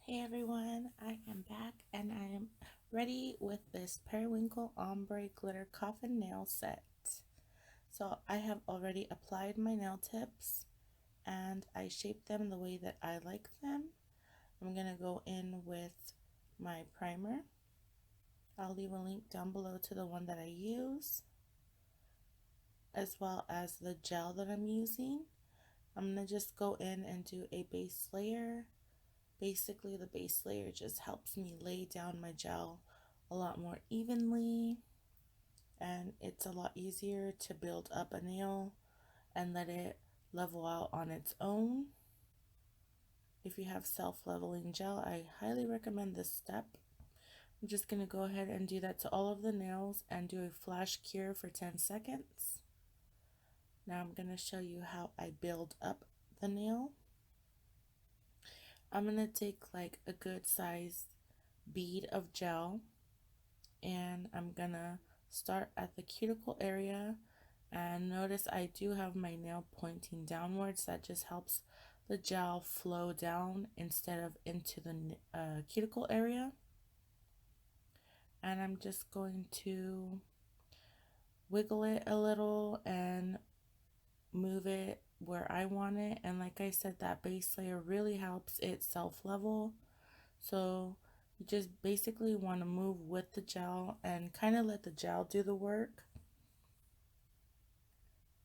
Hey everyone, I am back and I am ready with this Periwinkle Ombre Glitter Coffin nail set. So I have already applied my nail tips and I shaped them the way that I like them. I'm going to go in with my primer. I'll leave a link down below to the one that I use, as well as the gel that I'm using. I'm going to just go in and do a base layer. Basically, the base layer just helps me lay down my gel a lot more evenly, and it's a lot easier to build up a nail and let it level out on its own. If you have self-leveling gel, I highly recommend this step. I'm just going to go ahead and do that to all of the nails and do a flash cure for 10 seconds. Now I'm going to show you how I build up the nail. I'm going to take like a good size bead of gel and I'm going to start at the cuticle area, and notice I do have my nail pointing downwards. That just helps the gel flow down instead of into the cuticle area. And I'm just going to wiggle it a little and move it where I want it. And like I said, that base layer really helps it self-level. So you just basically want to move with the gel and kind of let the gel do the work.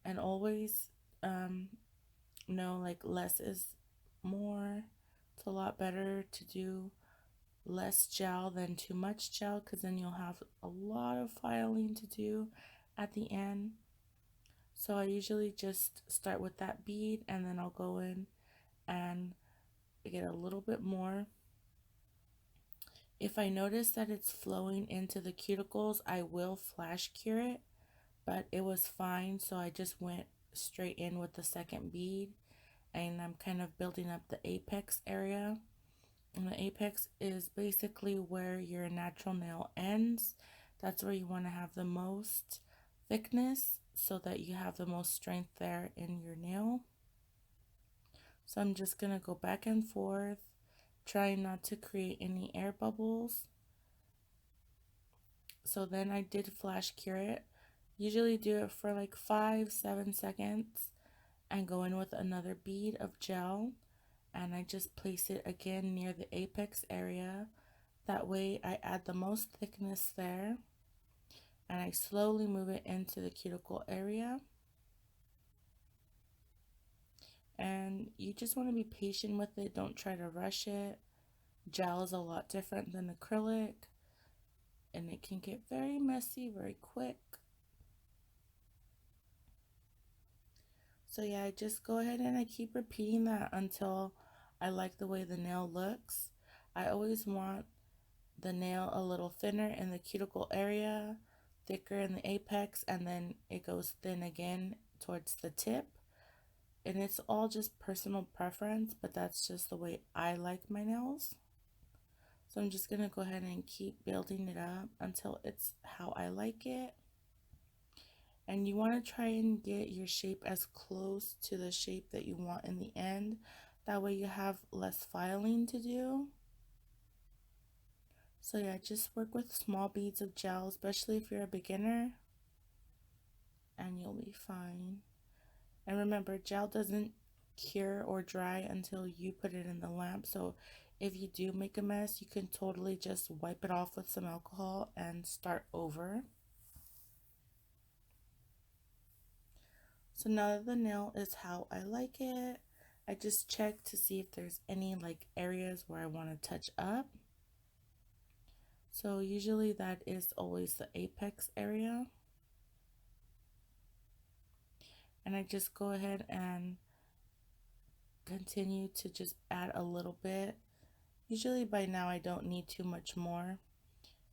And always know like less is more. It's a lot better to do less gel than too much gel, because then you'll have a lot of filing to do at the end. So I usually just start with that bead and then I'll go in and get a little bit more. If I notice that it's flowing into the cuticles, I will flash cure it, but it was fine, so I just went straight in with the second bead, and I'm kind of building up the apex area. And the apex is basically where your natural nail ends. That's where you want to have the most thickness so that you have the most strength there in your nail. So I'm just going to go back and forth, trying not to create any air bubbles. So then I did flash cure it. Usually do it for like 5-7 seconds and go in with another bead of gel, and I just place it again near the apex area. That way I add the most thickness there, and I slowly move it into the cuticle area. And you just want to be patient with it. Don't try to rush it. Gel is a lot different than acrylic, and it can get very messy very quick. So yeah, I just go ahead and I keep repeating that until I like the way the nail looks. I always want the nail a little thinner in the cuticle area, thicker in the apex, and then it goes thin again towards the tip. And it's all just personal preference, but that's just the way I like my nails. So I'm just gonna go ahead and keep building it up until it's how I like it. And you want to try and get your shape as close to the shape that you want in the end. That way you have less filing to do. So yeah, just work with small beads of gel, especially if you're a beginner, and you'll be fine. And remember, gel doesn't cure or dry until you put it in the lamp. So if you do make a mess, you can totally just wipe it off with some alcohol and start over. So now that the nail is how I like it, I just check to see if there's any like areas where I want to touch up. So usually that is always the apex area. And I just go ahead and continue to just add a little bit. Usually by now I don't need too much more.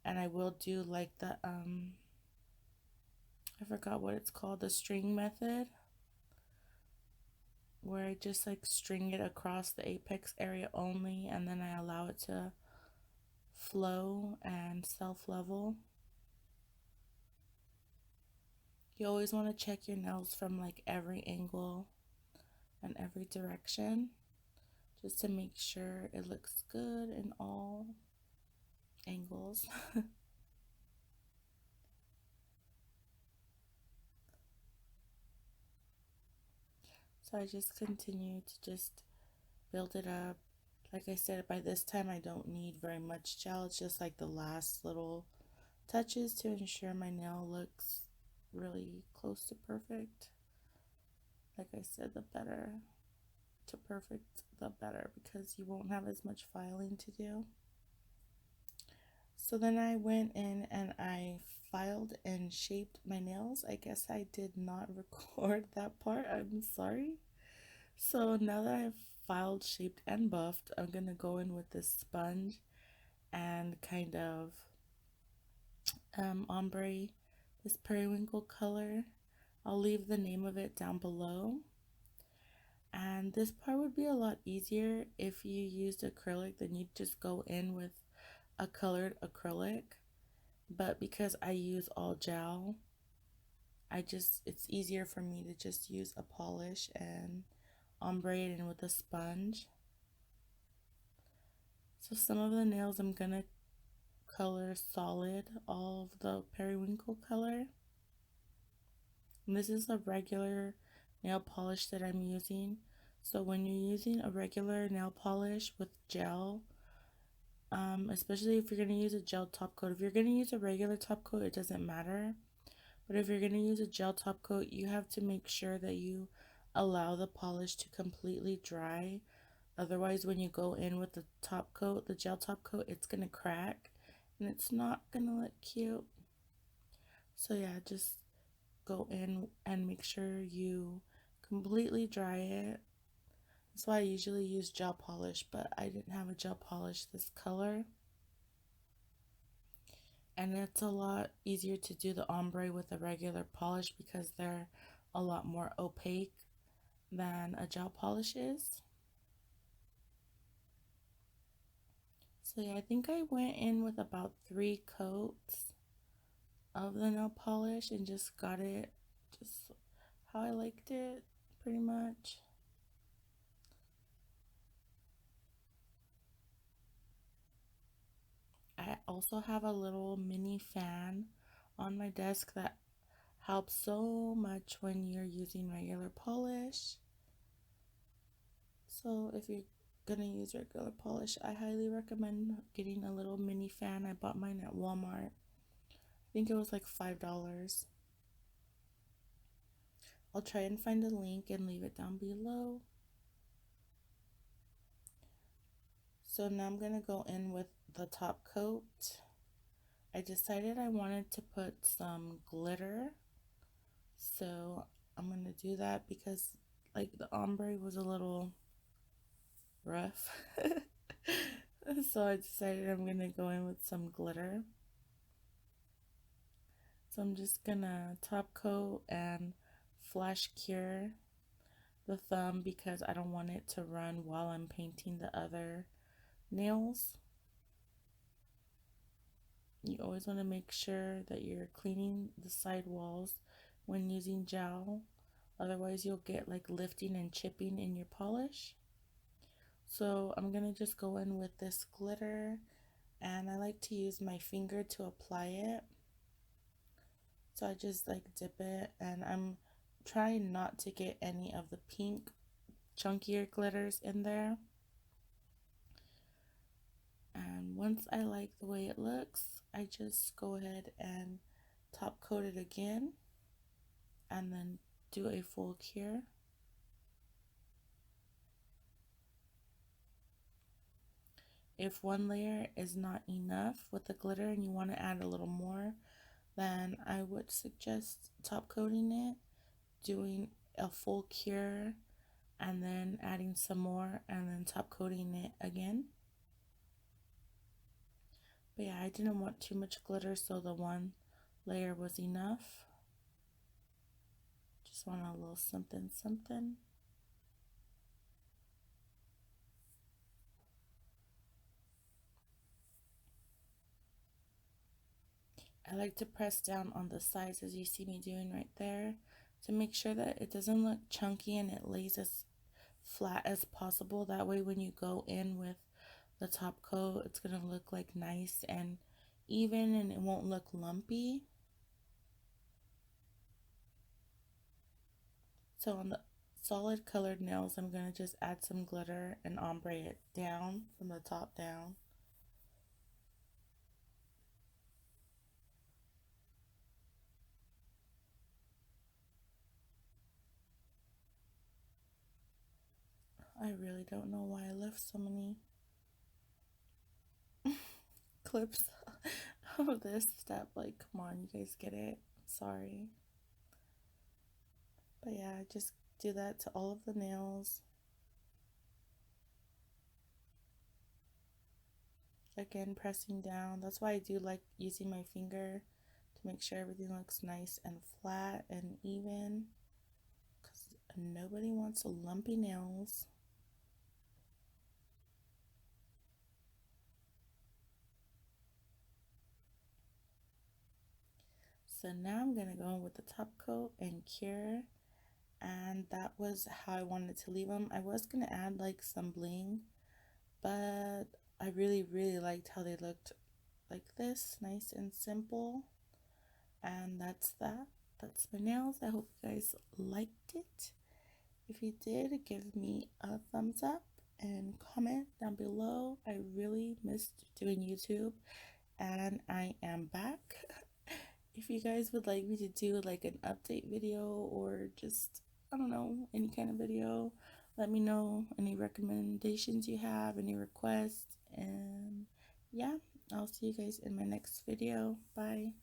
And I will do like the I forgot what it's called, the string method, where I just like string it across the apex area only, and then I allow it to flow and self-level. You always want to check your nails from like every angle and every direction, just to make sure it looks good in all angles. So I just continue to just build it up. Like I said, by this time I don't need very much gel. It's just like the last little touches to ensure my nail looks really close to perfect. Like I said, the better to perfect, the better, because you won't have as much filing to do. So then I went in and I filed and shaped my nails. I guess I did not record that part. I'm sorry. So now that I've filed, shaped, and buffed, I'm gonna go in with this sponge and kind of ombre this periwinkle color. I'll leave the name of it down below. And this part would be a lot easier if you used acrylic, then you'd just go in with a colored acrylic. But because I use all gel, it's easier for me to just use a polish and ombre it in with a sponge. So some of the nails I'm gonna color solid, all of the periwinkle color. And this is a regular nail polish that I'm using. So when you're using a regular nail polish with gel, especially if you're going to use a gel top coat, if you're going to use a regular top coat, it doesn't matter. But if you're going to use a gel top coat, you have to make sure that you allow the polish to completely dry. Otherwise, when you go in with the top coat, the gel top coat, it's going to crack and it's not going to look cute. So yeah, just go in and make sure you completely dry it. That's why I usually use gel polish, but I didn't have a gel polish this color. And it's a lot easier to do the ombre with a regular polish because they're a lot more opaque than a gel polish is. So yeah, I think I went in with about 3 coats of the nail polish and just got it just how I liked it, pretty much. I also have a little mini fan on my desk that helps so much when you're using regular polish. So if you're gonna use regular polish, I highly recommend getting a little mini fan. I bought mine at Walmart. I think it was like $5. I'll try and find a link and leave it down below. So now I'm gonna go in with the top coat. I decided I wanted to put some glitter, so I'm gonna do that because like the ombre was a little rough. So I decided I'm gonna go in with some glitter. So I'm just gonna top coat and flash cure the thumb because I don't want it to run while I'm painting the other nails. You always want to make sure that you're cleaning the side walls when using gel. Otherwise you'll get like lifting and chipping in your polish. So I'm gonna just go in with this glitter, and I like to use my finger to apply it. So I just like dip it, and I'm trying not to get any of the pink chunkier glitters in there. And once I like the way it looks, I just go ahead and top coat it again and then do a full cure. If one layer is not enough with the glitter and you want to add a little more, then I would suggest top coating it, doing a full cure, and then adding some more and then top coating it again. But yeah, I didn't want too much glitter, so the one layer was enough. Just want a little something something. I like to press down on the sides as you see me doing right there to make sure that it doesn't look chunky and it lays as flat as possible. That way when you go in with the top coat, it's gonna look like nice and even, and it won't look lumpy. So on the solid colored nails, I'm gonna just add some glitter and ombre it down from the top down. I really don't know why I left so many clips of this step. Like, come on, you guys get it. Sorry. But yeah, just do that to all of the nails. Again, pressing down. That's why I do like using my finger to make sure everything looks nice and flat and even, because nobody wants lumpy nails. So now I'm gonna go in with the top coat and cure, and that was how I wanted to leave them. I was gonna add like some bling, but I really liked how they looked like this, nice and simple. And that's that. That's my nails. I hope you guys liked it. If you did, give me a thumbs up and comment down below. I really missed doing YouTube, and I am back. If you guys would like me to do like an update video or just, I don't know, any kind of video, let me know. Any recommendations you have, any requests, and yeah, I'll see you guys in my next video. Bye.